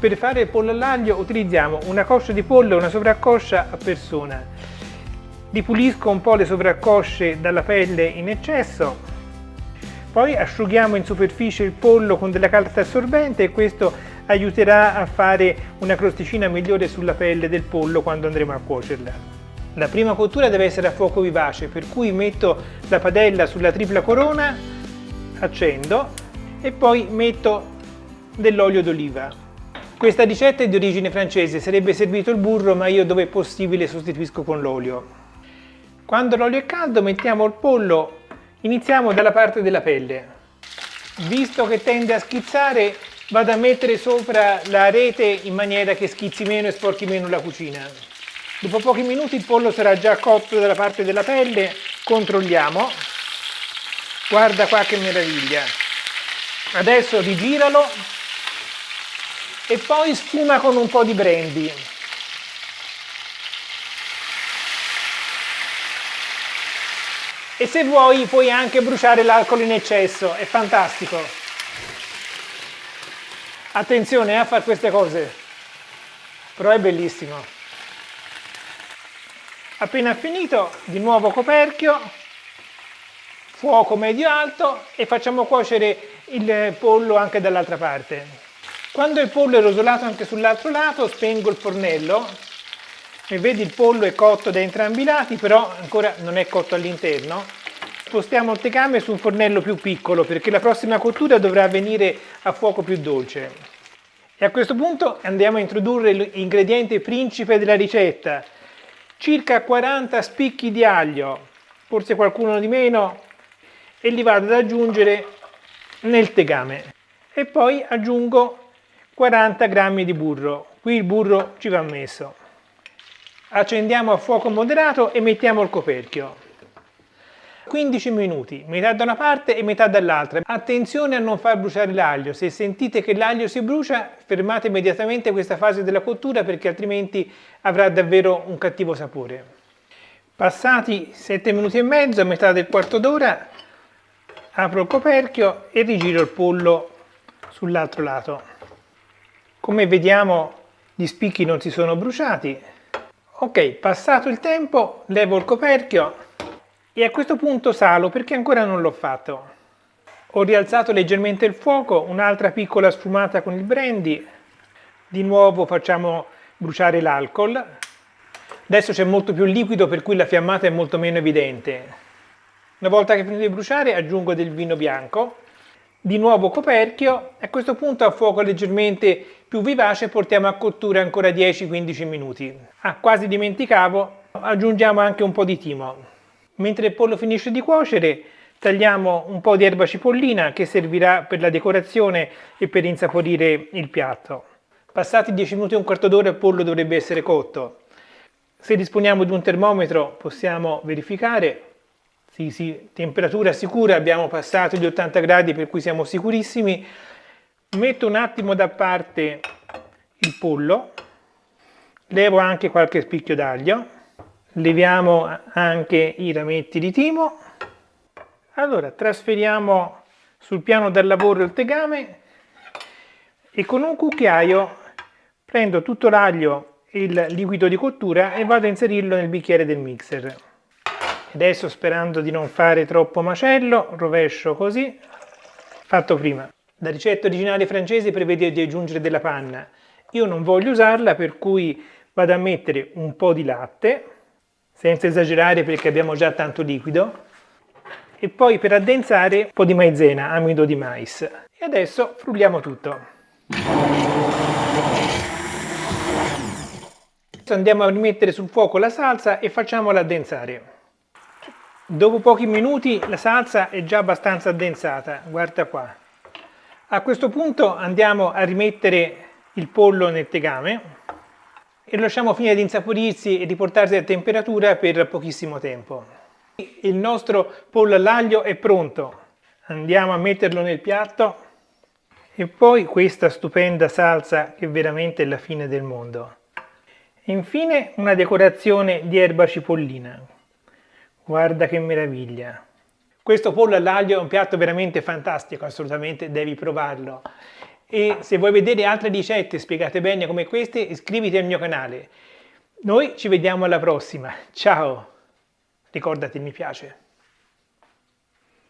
Per fare il pollo all'aglio utilizziamo una coscia di pollo e una sovraccoscia a persona. Ripulisco un po' le sovraccosce dalla pelle in eccesso, poi asciughiamo in superficie il pollo con della carta assorbente e questo aiuterà a fare una crosticina migliore sulla pelle del pollo quando andremo a cuocerla. La prima cottura deve essere a fuoco vivace, per cui metto la padella sulla tripla corona, accendo e poi metto dell'olio d'oliva. Questa ricetta è di origine francese, sarebbe servito il burro, ma io dove è possibile sostituisco con l'olio. Quando l'olio è caldo mettiamo il pollo, iniziamo dalla parte della pelle. Visto che tende a schizzare, vado a mettere sopra la rete in maniera che schizzi meno e sporchi meno la cucina. Dopo pochi minuti il pollo sarà già cotto dalla parte della pelle, controlliamo. Guarda qua che meraviglia! Adesso rigiralo e poi sfuma con un po' di brandy. E se vuoi puoi anche bruciare l'alcol in eccesso, è fantastico. Attenzione a fare queste cose, però è bellissimo. Appena finito, di nuovo coperchio, fuoco medio-alto e facciamo cuocere il pollo anche dall'altra parte. Quando il pollo è rosolato anche sull'altro lato, spengo il fornello e vedi il pollo è cotto da entrambi i lati, però ancora non è cotto all'interno. Spostiamo il tegame su un fornello più piccolo perché la prossima cottura dovrà avvenire a fuoco più dolce. E a questo punto andiamo a introdurre l'ingrediente principe della ricetta, circa 40 spicchi di aglio, forse qualcuno di meno, e li vado ad aggiungere nel tegame. E poi aggiungo 40 grammi di burro, qui il burro ci va messo. Accendiamo a fuoco moderato e mettiamo il coperchio. 15 minuti, metà da una parte e metà dall'altra. Attenzione a non far bruciare l'aglio, se sentite che l'aglio si brucia fermate immediatamente questa fase della cottura perché altrimenti avrà davvero un cattivo sapore. Passati 7 minuti e mezzo, a metà del quarto d'ora, apro il coperchio e rigiro il pollo sull'altro lato. Come vediamo gli spicchi non si sono bruciati. Ok, passato il tempo levo il coperchio e a questo punto salo perché ancora non l'ho fatto. Ho rialzato leggermente il fuoco, un'altra piccola sfumata con il brandy, di nuovo facciamo bruciare l'alcol. Adesso c'è molto più liquido per cui la fiammata è molto meno evidente. Una volta che è finito di bruciare aggiungo del vino bianco. Di nuovo coperchio, a questo punto a fuoco leggermente più vivace portiamo a cottura ancora 10-15 minuti. Ah, quasi dimenticavo, aggiungiamo anche un po' di timo. Mentre il pollo finisce di cuocere, tagliamo un po' di erba cipollina che servirà per la decorazione e per insaporire il piatto. Passati 10 minuti e un quarto d'ora il pollo dovrebbe essere cotto. Se disponiamo di un termometro possiamo verificare. Sì, temperatura sicura, abbiamo passato gli 80 gradi per cui siamo sicurissimi. Metto un attimo da parte il pollo, levo anche qualche spicchio d'aglio, leviamo anche i rametti di timo. Allora trasferiamo sul piano del lavoro il tegame e con un cucchiaio prendo tutto l'aglio e il liquido di cottura e vado a inserirlo nel bicchiere del mixer. Adesso, sperando di non fare troppo macello, rovescio così, fatto prima. La ricetta originale francese prevede di aggiungere della panna. Io non voglio usarla, per cui vado a mettere un po' di latte, senza esagerare perché abbiamo già tanto liquido, e poi per addensare un po' di maizena, amido di mais. E adesso frulliamo tutto. Adesso andiamo a rimettere sul fuoco la salsa e facciamola addensare. Dopo pochi minuti la salsa è già abbastanza addensata, guarda qua. A questo punto andiamo a rimettere il pollo nel tegame e lo lasciamo finire di insaporirsi e di portarsi a temperatura per pochissimo tempo. Il nostro pollo all'aglio è pronto. Andiamo a metterlo nel piatto e poi questa stupenda salsa che veramente è la fine del mondo. E infine una decorazione di erba cipollina. Guarda che meraviglia! Questo pollo all'aglio è un piatto veramente fantastico, assolutamente devi provarlo. e se vuoi vedere altre ricette spiegate bene come queste, iscriviti al mio canale. Noi ci vediamo alla prossima. Ciao! Ricordati, mi piace.